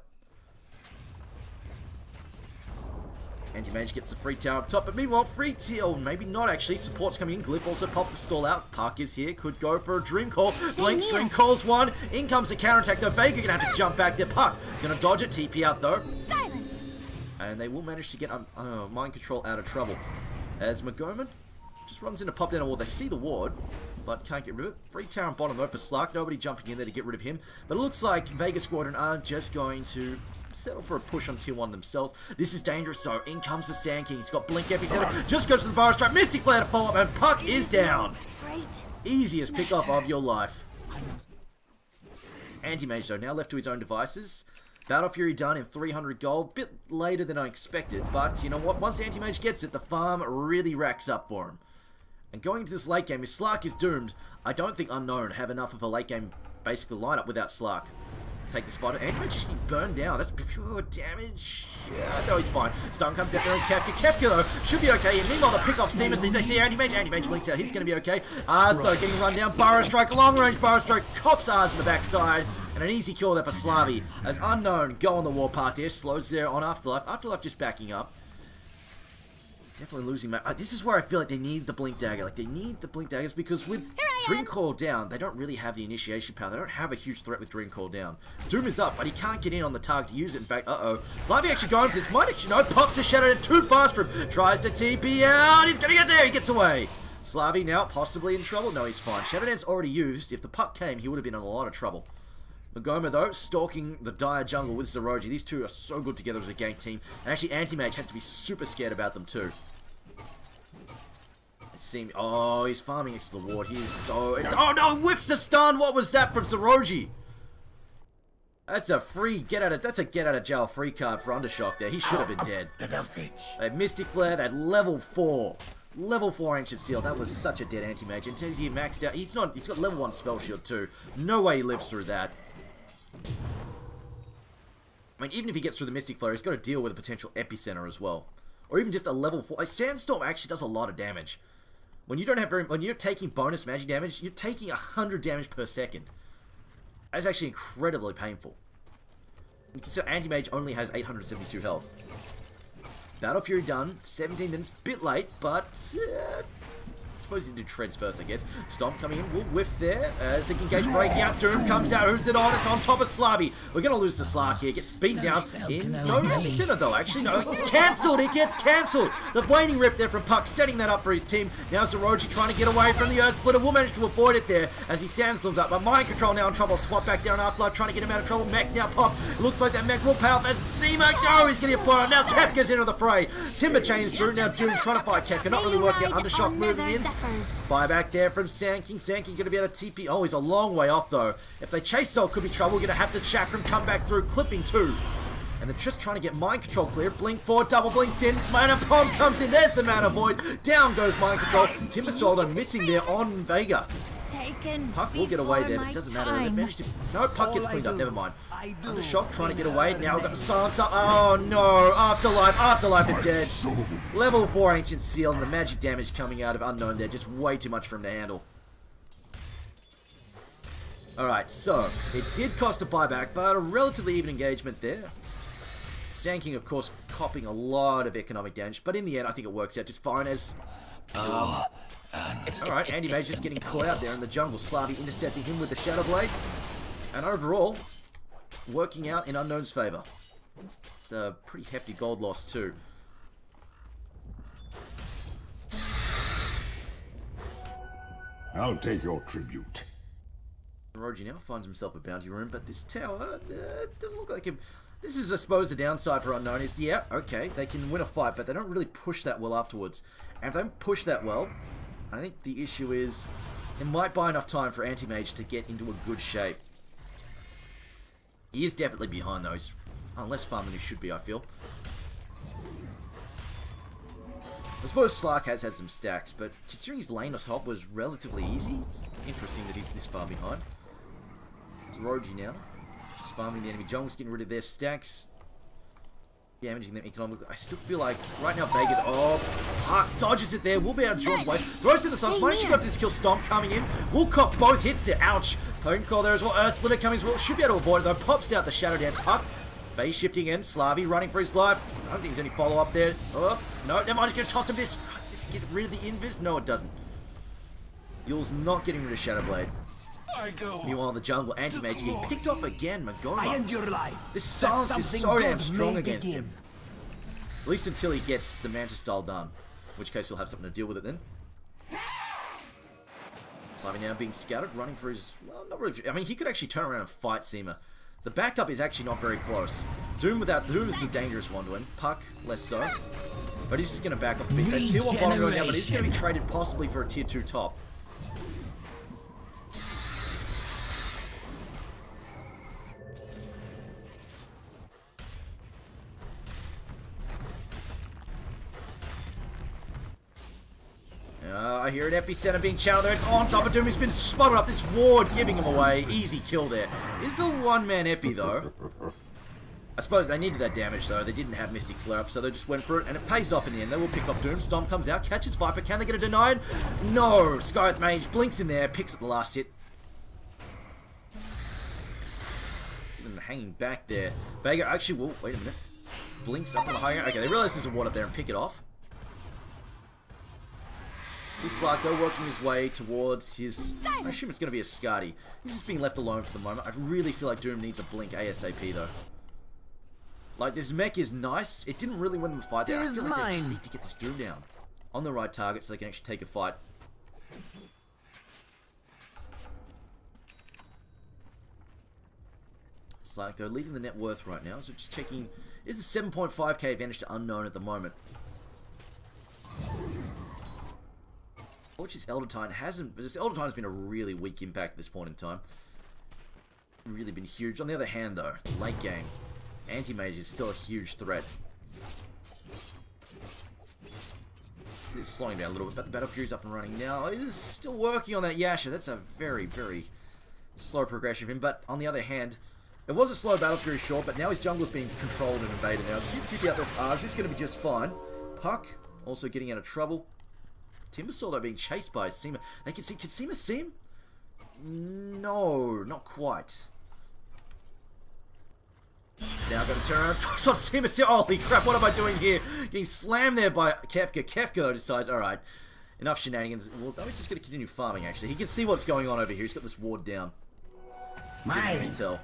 Anti-Mage gets the free tower up top, but meanwhile, free tier, or maybe not actually, support's coming in, Glyph also popped the stall out, Puck is here, could go for a Dream Call, Blink String calls one, in comes the counterattack though, Vega gonna have to jump back there, Puck gonna dodge it, TP out though. Silence. And they will manage to get Mind Control out of trouble, as Magoman just runs in to pop down a wall, they see the ward, but can't get rid of it. Free tower on bottom though for Slark, nobody jumping in there to get rid of him, but it looks like Vega Squadron are just going to settle for a push on tier 1 themselves. This is dangerous, so in comes the Sand King. He's got Blink Epicenter, just goes to the Burrow Strike, Mystic Flare to follow up, and Puck is down. Great. Easiest pick off of your life. Anti-Mage though, now left to his own devices. Battle Fury done in 300 gold, bit later than I expected, but you know what, once Anti-Mage gets it, the farm really racks up for him. And going into this late game, if Slark is doomed, I don't think Unknown have enough of a late game basically line up without Slark. Take the spider. Anti-Mage just getting burned down. That's pure damage. Yeah, no, he's fine. Stun comes out there on Kefka. Kefka, though, should be okay. And meanwhile, the pick-off Seaman, they see Anti-Mage. Anti-Mage blinks out. He's going to be okay. So getting run down. Burrow Strike, long-range Burrow Strike. Cops R's in the backside. And an easy kill there for Slavi. As Unknown go on the warpath there. Slows there on Afterlife. Afterlife just backing up. Definitely losing map. This is where I feel like they need the Blink Dagger. Like, they need the Blink Daggers because with Dream Call down, they don't really have the initiation power. They don't have a huge threat with Dream Call down. Doom is up, but he can't get in on the target to use it. In fact, Slavi actually going for this. Might actually, no, pops the Shadow. It's too fast for him. Tries to TP out. He's going to get there. He gets away. Slavi now possibly in trouble. No, he's fine. Shadow Dance already used. If the puck came, he would have been in a lot of trouble. Magoma, though, stalking the dire jungle with Zeroji. These two are so good together as a gank team. And actually, Anti-Mage has to be super scared about them, too. Oh, he's farming next to the ward. He is so... Oh, no! Whiffs a stun! What was that from Zeroji? That's a free that's a get out of jail free card for Undershock there. He should have been dead. The dosage. They had Mystic Flare. They had level 4. Level 4 Ancient Steel. That was such a dead Anti-Mage. And he maxed out. He's got level 1 Spell Shield, too. No way he lives through that. I mean, even if he gets through the Mystic Flare, he's got to deal with a potential Epicenter as well. Or even just a level 4. Like, Sandstorm actually does a lot of damage. When you don't have when you're taking bonus magic damage, you're taking 100 damage per second. That's actually incredibly painful. So Anti-Mage only has 872 health. Battle Fury done. 17 minutes, bit late, but I suppose he did treads first, I guess. Stomp coming in, will whiff there. As it engage breaking out, Doom comes out, who's it on? It's on top of Slavi. We're going to lose to Slark here. Gets beaten down in no Epicenter though, actually. No, it's cancelled. It gets cancelled. The Blading Rip there from Puck, setting that up for his team. Now Zeroji trying to get away from the Earth Splitter. Will manage to avoid it there as he sandstorms up. But Mind Control now in trouble. Swap back down Afterlife, trying to get him out of trouble. Mech now pop. It looks like that Mech will power up as Seema. No, he's going to get blown up. Now Kefka's into the fray. Timber chains through. Now Doom trying to fight Kefka. Not really working out. Undershock moving in. Buyback there from Sandking. Sandking going to be able to TP. Oh, he's a long way off, though. If they chase Soul, could be trouble. We're going to have the Chakram come back through, clipping 2. And they're just trying to get Mind Control clear. Blink 4, double blinks in. Mana Bomb comes in. There's the Mana Void. Down goes Mind Control. Timber Soul, though, missing there on Vega. Puck will get away there, but it doesn't matter. They managed to... No, Puck gets cleaned up. Never mind. Undershock trying to get away. Now we've got the silence up. Oh, no. Afterlife. Afterlife is dead. Level 4 Ancient Seal and the magic damage coming out of Unknown there. Just way too much for him to handle. Alright, so it did cost a buyback, but a relatively even engagement there. Sandking, of course, copping a lot of economic damage, but in the end, I think it works out just fine as... Alright, Anti-Mage just getting caught out there in the jungle. Slavi intercepting him with the Shadow Blade. And overall, working out in Unknown's favour. It's a pretty hefty gold loss too. I'll take your tribute. Roji now finds himself a bounty room, but this tower doesn't look like him. This is, I suppose, the downside for Unknown is, yeah, okay, they can win a fight, but they don't really push that well afterwards. And if they don't push that well, I think the issue is it might buy enough time for Anti-Mage to get into a good shape. He is definitely behind those, less farm than he should be, I feel. I suppose Slark has had some stacks, but considering his lane on top was relatively easy, it's interesting that he's this far behind. It's Roji now. Just farming the enemy jungles, getting rid of their stacks. Damaging them economically. I still feel like right now Vega... Oh, Park dodges it there. Will be able to draw away. Throws to the subs. Managed to go for this kill. Stomp coming in. Will cop both hits there. Ouch. Potent Call there as well. Earth Splitter coming as well. Should be able to avoid it though. Pops out the Shadow Dance. Puck. Base shifting in. Slavi running for his life. I don't think there's any follow-up there. Oh, no. Never mind. He's going to toss him this. Just get rid of the invis. No, it doesn't. Yul's not getting rid of Shadow Blade. Meanwhile, in the jungle, Anti-Mage getting picked off again. Magoma. This silence is so damn strong against him. At least until he gets the Manta style done. In which case he'll have something to deal with it then. Slavi now being scouted, running for his... Well, not really... I mean, he could actually turn around and fight Seema. The backup is actually not very close. Doom without... Doom is the dangerous one to him. Puck, less so. But he's just going to back off a bit. So tier 1 bottom going down, but he's going to be traded possibly for a tier 2 top. Sky here at Epicenter being channeled there. It's on top of Doom. He's been spotted up. This ward giving him away. Easy kill there. It's a one-man Epi, though. I suppose they needed that damage, though. They didn't have Mystic Flare-Up, so they just went for it, and it pays off in the end. They will pick off Doom. Stomp comes out, catches Viper. Can they get a denied? No! Sky with Mage blinks in there, picks up the last hit. Even hanging back there. Vega actually will... Wait a minute. Blinks up on the high ground. Okay, they realize there's a ward up there and pick it off. Dislike, though, working his way towards his... I assume it's going to be a Skadi. He's just being left alone for the moment. I really feel like Doom needs a blink ASAP, though. Like, this mech is nice. It didn't really win them a fight there. I feel like they just need to get this Doom down on the right target so they can actually take a fight. It's like they're leading the net worth right now, so just checking... Is a 7.5k advantage to unknown at the moment. Which his Elder Titan hasn't... This Elder Titan's been a really weak impact at this point in time. Really been huge. On the other hand, though, late game, Anti-Mage is still a huge threat. It's slowing down a little bit, but the Battle Fury's up and running now. He's still working on that Yasha. That's a very, very slow progression of him. But on the other hand, it was a slow Battle Fury, sure, but now his jungle's being controlled and invaded now. TP out there for Ars. This is going to be just fine. Puck also getting out of trouble. Timbersaw, though, being chased by Seema. They can see... Can Seema see him? No, not quite. Now going to turn around. So Seema... Holy crap, what am I doing here? Getting slammed there by Kefka. Kefka decides, alright, enough shenanigans. Well, he's just going to continue farming, actually. He can see what's going on over here. He's got this ward down. Intel.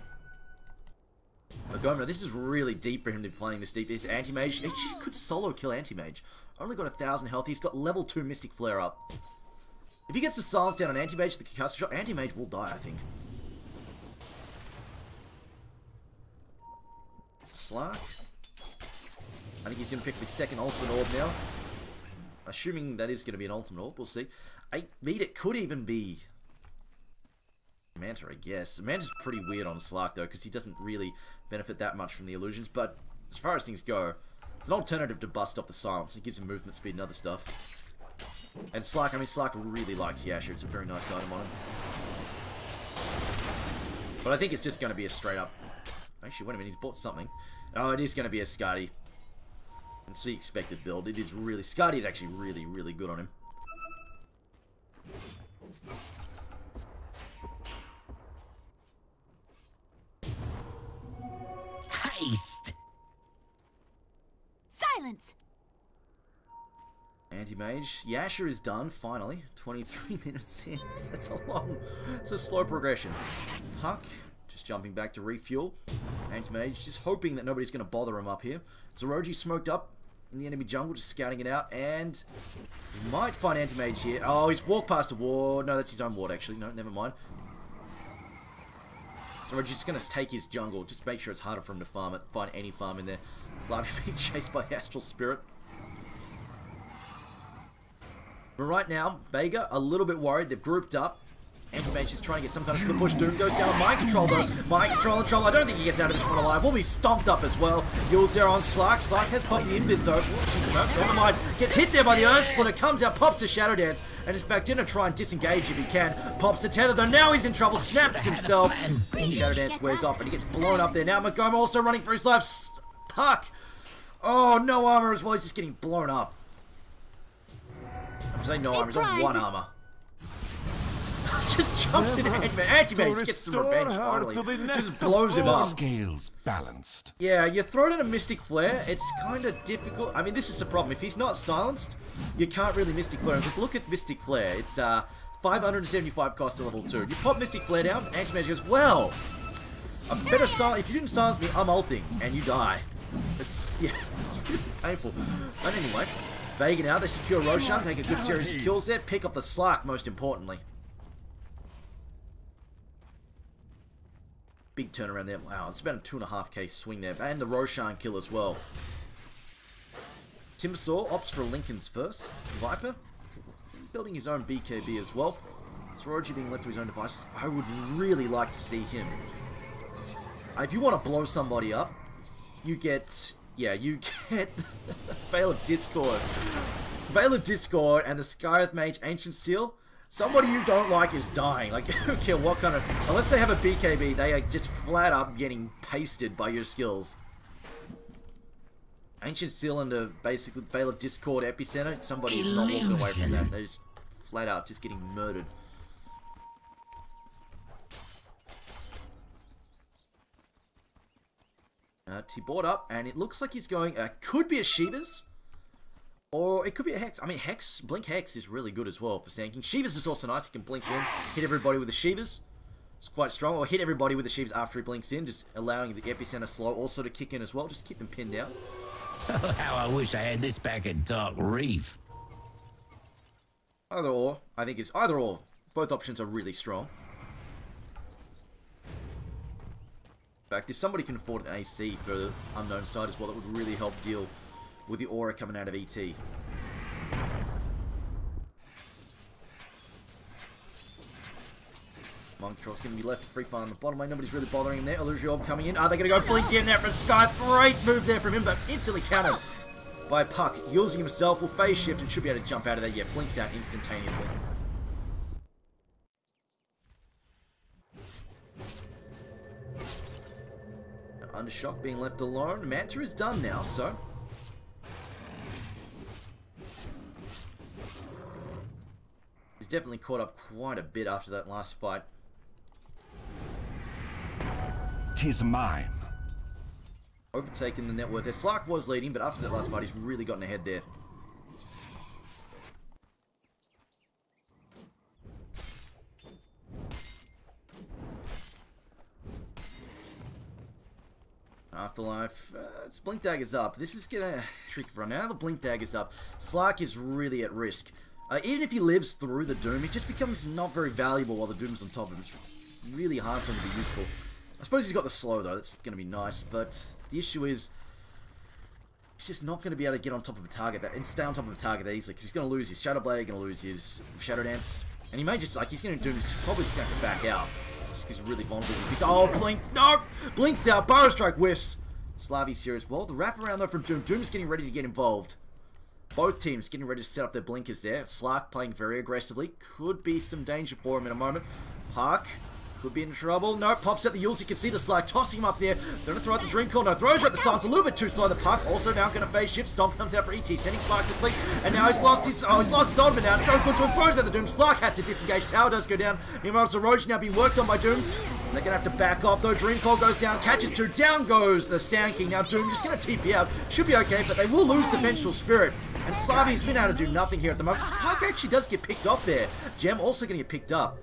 Magoma, this is really deep for him to be playing this deep. This Anti-Mage, he could solo kill Anti-Mage. Only got 1,000 health. He's got level 2 Mystic Flare-Up. If he gets the silence down on Anti-Mage, the concussive shot, Anti-Mage will die, I think. Slark. I think he's going to pick the second ultimate orb now. Assuming that is going to be an ultimate orb, we'll see. 8 meat, it could even be Manta, I guess. Manta's pretty weird on Slark, though, because he doesn't really benefit that much from the illusions. But as far as things go, it's an alternative to bust off the silence. It gives him movement speed and other stuff. And Slark, I mean, Slark really likes Yasha. It's a very nice item on him. But I think it's just going to be a straight up... Actually, wait a minute, he's bought something. Oh, it is going to be a Skadi. It's the expected build. It is really... Skadi is actually really, really good on him. Haste! Silence! Anti-Mage. Yasha is done, finally. 23 minutes in. That's a long... It's a slow progression. Puck, just jumping back to refuel. Anti-Mage, just hoping that nobody's going to bother him up here. Zoroji smoked up in the enemy jungle, just scouting it out. And he might find Anti-Mage here. Oh, he's walked past a ward. No, that's his own ward, actually. No, never mind. Zoroji's just going to take his jungle. Just make sure it's harder for him to farm it. Find any farm in there. Slavia being chased by Astral Spirit. But right now, Vega a little bit worried. They've grouped up. Anti-Mage is trying to get some kind of split push. Doom goes down on Mind Control, though. Mind Control and Troll. I don't think he gets out of this one alive. Will be stomped up as well. Yule's there on Slark. Slark has popped the invis, though. No, never mind. Gets hit there by the Earth Splitter. Comes out, pops the Shadow Dance, and is back in to try and disengage if he can. Pops the tether, though. Now he's in trouble. Snaps himself. Shadow Dance wears off, and he gets blown up there. Now Magoma also running for his life. Puck. Oh, no armor as well. He's just getting blown up. I'm saying no armor. He's on 1 armor. Just jumps in Anti-Mage gets some revenge finally. Just blows him up. Scales balanced. Yeah, you throw in a Mystic Flare, it's kind of difficult. I mean, this is the problem. If he's not silenced, you can't really Mystic Flare him. Just look at Mystic Flare. It's 575 cost to level 2. You pop Mystic Flare down, Anti-Mage goes, well, a better silence. If you didn't silence me, I'm ulting, and you die. It's, yeah, it's really painful. But anyway, Vega now, they secure Roshan, take a good series of kills there, pick up the Slark most importantly. Big turnaround there. Wow, it's about a 2.5k swing there. And the Roshan kill as well. Timbersaw opts for Lincoln's first. Viper building his own BKB as well. Zoroji being left to his own device. I would really like to see him. If you want to blow somebody up, you get... Yeah, you get Veil of Discord. Veil of Discord and the Skyrath Mage Ancient Seal. Somebody you don't like is dying. Like, I don't care what kind of... Unless they have a BKB, they are just flat up getting pasted by your skills. Ancient Seal and a basically Veil of Discord Epicenter. Somebody is not walking away from that. They're just flat out just getting murdered. T-board up, and it looks like he's going... could be a Shiva's. Or it could be a Hex. I mean, Blink Hex is really good as well for sanking. Shiva's is also nice. He can blink in, hit everybody with the Shiva's. It's quite strong. Or hit everybody with the Shiva's after he blinks in, just allowing the Epicenter slow also to kick in as well. Just keep them pinned down. How I wish I had this back at Dark Reef. Either or. I think it's either or. Both options are really strong. In fact, if somebody can afford an AC for the unknown side as well, that would really help deal with the aura coming out of ET. Monk Troll's going to be left free fire on the bottom lane. Nobody's really bothering him there. Illusion coming in. Are they going to go blink in there for Sky? Great move there from him, but instantly countered by Puck. Using himself will phase shift and should be able to jump out of there. Yeah, blinks out instantaneously. Undershock being left alone. Manta is done now, so... He's definitely caught up quite a bit after that last fight. 'Tis mine. Overtaking the net worth there. Slark was leading, but after that last fight, he's really gotten ahead there. Afterlife, it's Blink Dagger's up. This is gonna trick for now. The Blink Dagger's up. Slark is really at risk. Even if he lives through the Doom, it just becomes not very valuable while the Doom's on top of him. It's really hard for him to be useful. I suppose he's got the slow though. That's gonna be nice, but the issue is he's just not gonna be able to get on top of a target and stay on top of a target that easily because he's gonna lose his Shadow Blade, gonna lose his Shadow Dance, and he may just he's gonna do. He's probably just gonna have to back out. He's really vulnerable. Oh, Blink! No! Blinks out. Burrow Strike whiffs. Slavi's here as well. The wraparound though from Doom. Doom's getting ready to get involved. Both teams getting ready to set up their blinkers there. Slark playing very aggressively. Could be some danger for him in a moment. Park could be in trouble. No, pops out the Yules. You can see the Slark tossing him up there. They're going to throw out the Dream Call. No, throws out the Silence. A little bit too slow. The Puck also now going to phase shift. Stomp comes out for ET. Sending Slark to sleep. And now he's lost his ultimate now. It's no good to him. Throws out the Doom. Slark has to disengage. Tower does go down. Meanwhile, Erosion now being worked on by Doom. They're going to have to back off though. Dream Call goes down. Catches two. Down goes the Sand King. Now Doom just going to TP out. Should be okay, but they will lose the Vengeful Spirit. And Slavi's been able to do nothing here at the moment. Puck actually does get picked off there. Gem also going to get picked up.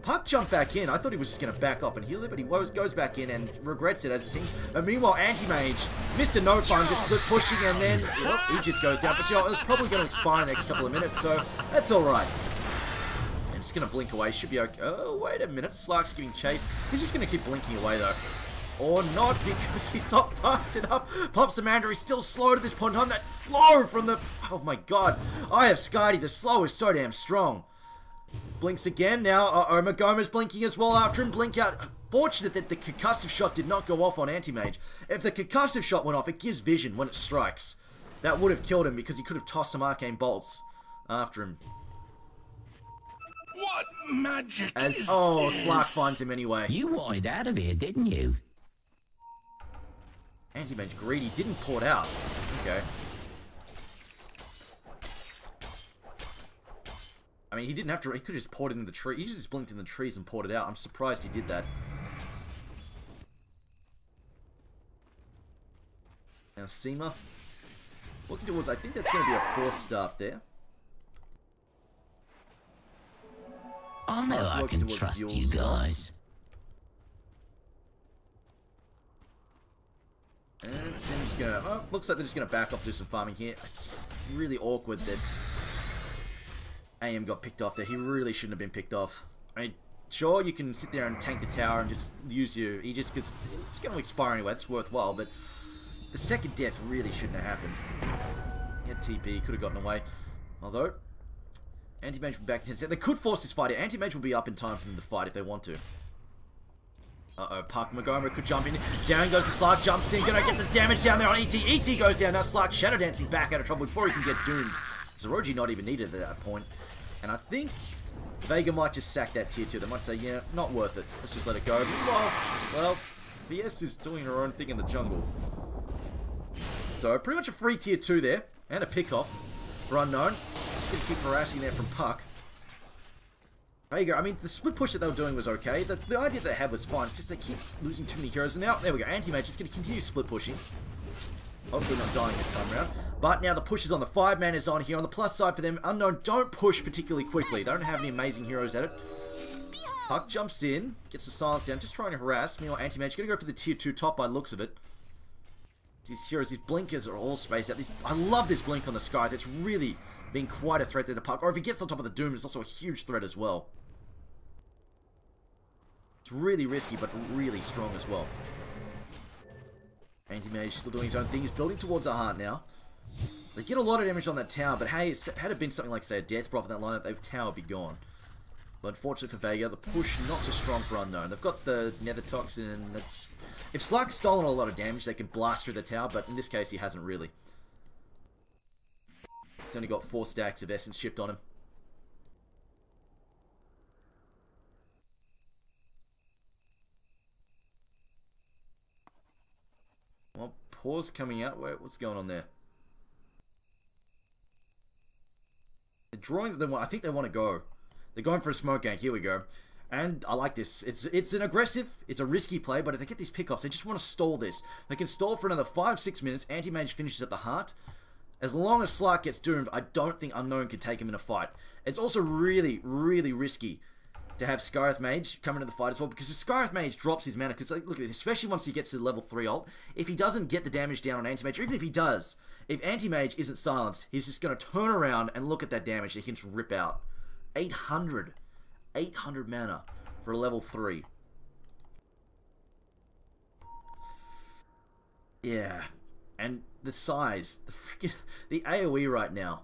Puck jumped back in. I thought he was just going to back off and heal it, but he goes back in and regrets it as it seems. And meanwhile, Anti-Mage, Mr. No Fun, just pushing and then he just goes down. But you know, it's probably going to expire in the next couple of minutes, so that's alright. And it's going to blink away. Should be okay. Oh, wait a minute. Slark's getting chased. He's just going to keep blinking away, though. Or not, because he's not fast enough. Pops Amanda, he's still slow to this point in time. That slow from the... Oh my god. I have Skydie. The slow is so damn strong. Blinks again. Now, Goma's blinking as well after him. Blink out. Fortunate that the concussive shot did not go off on Anti-Mage. If the concussive shot went off, it gives vision when it strikes. That would have killed him because he could have tossed some arcane bolts after him. What magic is this? Slark finds him anyway. You wanted out of here, didn't you? Anti-Mage greedy, didn't port out. Okay. I mean, he didn't have to, he could have just poured it in the tree. He just blinked in the trees and poured it out. I'm surprised he did that. Now, Seema. Looking towards, I think that's going to be a 4-star there. I know I can trust you guys. And Sim's gonna... Oh, looks like they're just gonna back off, do some farming here. It's really awkward that AM got picked off there. He really shouldn't have been picked off. I mean, sure, you can sit there and tank the tower and just use your Aegis, because it's gonna expire anyway, it's worthwhile, but the second death really shouldn't have happened. He had TP, could have gotten away. Although, Anti-Mage will be back in 10 seconds. They could force this fight out. Anti-Mage will be up in time for them to fight if they want to. Uh-oh, Park Magoma could jump in. Down goes the Slark, jumps in, gonna get the damage down there on ET. ET goes down, now Slark Shadow Dancing back out of trouble before he can get doomed. Zoroji not even needed at that point. And I think Vega might just sack that tier 2. They might say, yeah, not worth it. Let's just let it go. Well, VS is doing her own thing in the jungle. So, pretty much a free tier 2 there. And a pick-off for Unknowns. Just going to keep harassing there from Puck. Vega, I mean, the split push that they were doing was okay. The idea they had was fine. It's just they keep losing too many heroes. And now, there we go. Anti-Mage is going to continue split pushing. Hopefully not dying this time around. But now the push is on. The 5-man is on here. On the plus side for them, Unknown don't push particularly quickly. They don't have any amazing heroes at it. Puck jumps in, gets the silence down, just trying to harass. Meanwhile, Anti-Mage going to go for the tier 2 top by the looks of it. These heroes, these blinkers are all spaced out. I love this blink on the sky. That's really been quite a threat to the Puck. Or if he gets on top of the Doom, it's also a huge threat as well. It's really risky, but really strong as well. Anti-Mage still doing his own thing. He's building towards a heart now. They get a lot of damage on that tower, but hey, had it been something like, say, a Death Prophet in that lineup, the tower would be gone. But unfortunately for Vega, the push not so strong for Unknown. They've got the Nether Toxin, and that's... If Slark's stolen a lot of damage, they can blast through the tower, but in this case, he hasn't really. He's only got 4 stacks of Essence Shift on him. Well, pause coming out. What's going on there? The drawing that they want, I think they want to go. They're going for a smoke gank. Here we go. And I like this. It's an aggressive, it's a risky play, but if they get these pickoffs, they just want to stall this. They can stall for another 5-6 minutes. Anti-Mage finishes at the heart. As long as Slark gets doomed, I don't think Unknown can take him in a fight. It's also really, really risky to have Skyreth Mage come into the fight as well, because if Skyreth Mage drops his mana, because like, look at this, especially once he gets to level 3 ult, if he doesn't get the damage down on Anti-Mage, or even if he does, if Anti-Mage isn't silenced, he's just going to turn around and look at that damage that he can just rip out. 800 mana for a level 3. Yeah, and the size, the AoE right now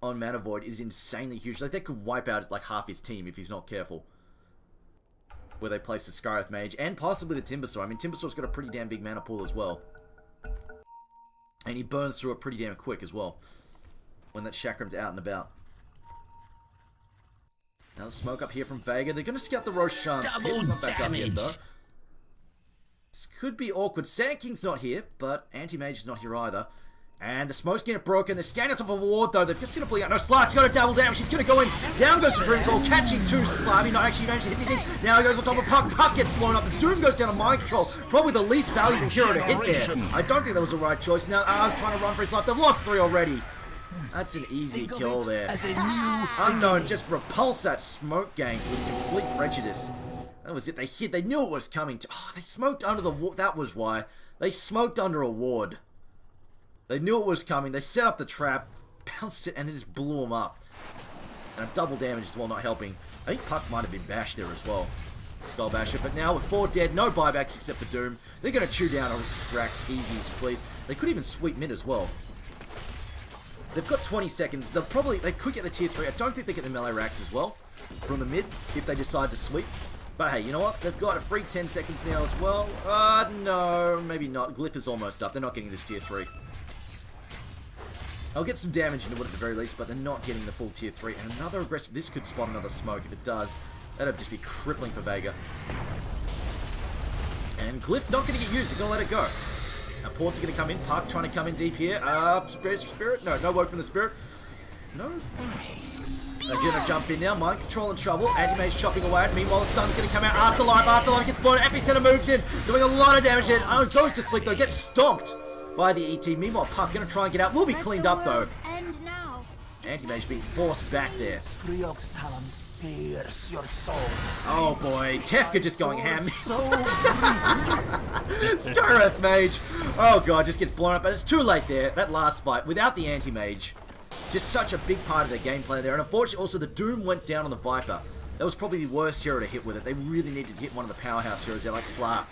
on Mana Void is insanely huge. Like, they could wipe out like half his team if he's not careful. Where they place the Skyreth Mage and possibly the Timbersaw. I mean, Timbersaw's got a pretty damn big mana pool as well. And he burns through it pretty damn quick as well when that Chakram's out and about. Now the smoke up here from Vega. They're going to scout the Roshan. Double not back up yet, damage. though. This could be awkward. Sand King's not here, but Anti-Mage is not here either. And the smoke's getting broken. They're standing on top of a ward, though. They've just going to bleed out. No, Slark's got a double damage. She's going to go in. Down goes the Dream Tool, catching 2 Slarmy. Not actually managed to hit anything. Now he goes on top of Puck. Puck gets blown up. The Doom goes down to Mind Control. Probably the least valuable hero to hit there. I don't think that was the right choice. Now R's trying to run for his life. They've lost 3 already. That's an easy kill there. Unknown just repulsed that smoke gang with complete prejudice. That was it. They hit. They knew it was coming. Oh, they smoked under the ward. That was why. They smoked under a ward. They knew it was coming. They set up the trap, bounced it, and they just blew them up. And a double damage as well, not helping. I think Puck might have been bashed there as well. Skull Basher. But now with 4 dead, no buybacks except for Doom. They're going to chew down a Rax easy as you please. They could even sweep mid as well. They've got 20 seconds. They could get the tier 3. I don't think they get the melee racks as well from the mid if they decide to sweep. But hey, you know what? They've got a free 10 seconds now as well. No, maybe not. Glyph is almost up. They're not getting this tier 3. I'll get some damage into it at the very least, but they're not getting the full tier 3. And another aggressive... This could spot another smoke. If it does, that'd just be crippling for Vega. And Glyph not going to get used. They're going to let it go. Now, Ports are going to come in. Puck trying to come in deep here. Spirit? No word from the Spirit. No. They're going to jump in now. Mind Control in trouble. Anti-Mage chopping away. Meanwhile, the stun's going to come out. Afterlife gets blown. Epicenter moves in. Doing a lot of damage in. Goes to sleep, though. Gets stomped by the ET. Meanwhile, Puck going to try and get out. Will be cleaned up, though. Anti-Mage being forced back there. Oh boy, Kefka just going ham. Skyreth Mage. Oh god, just gets blown up, but it's too late there. That last fight, without the Anti-Mage, just such a big part of their gameplay there. And unfortunately, also the Doom went down on the Viper. That was probably the worst hero to hit with it. They really needed to hit one of the powerhouse heroes there, like Slark.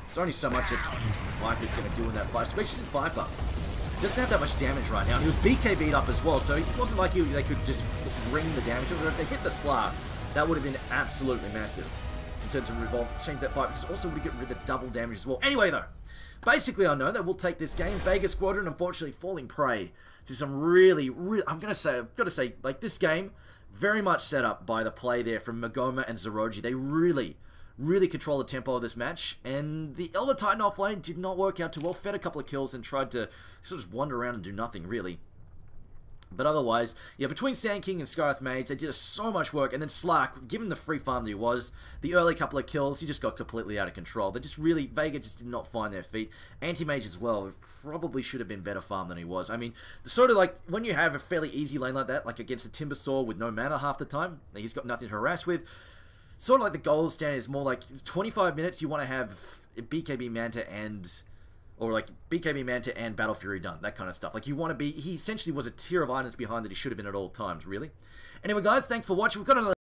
There's only so much that Viper's going to do in that fight, especially since Viper doesn't have that much damage right now. He was BKB'd up as well, so it wasn't like they could just ring the damage. But if they hit the Slark, that would have been absolutely massive. in terms of revolve, change that fight, because also would get rid of the double damage as well. Anyway, though, basically, I know that we'll take this game. Vega Squadron, unfortunately, falling prey to some really, I've got to say, like, this game, very much set up by the play there from Magoma and Zeroji. They really control the tempo of this match, and the Elder Titan offlane did not work out too well. Fed a couple of kills and tried to sort of wander around and do nothing, really. But otherwise, yeah, between Sand King and Skyrath Mage, they did so much work, and then Slark, given the free farm that he was, the early couple of kills, he just got completely out of control. They just really, Vega just did not find their feet. Anti-Mage as well, probably should have been better farm than he was. I mean, sort of like, when you have a fairly easy lane like that, like against a Timbersaw with no mana half the time, he's got nothing to harass with, sort of like the gold standard is more like 25 minutes you want to have BKB Manta and... or like BKB Manta and Battle Fury done, that kind of stuff. Like you want to be, he essentially was a tier of items behind that he should have been at all times, really. Anyway guys, thanks for watching. We've got another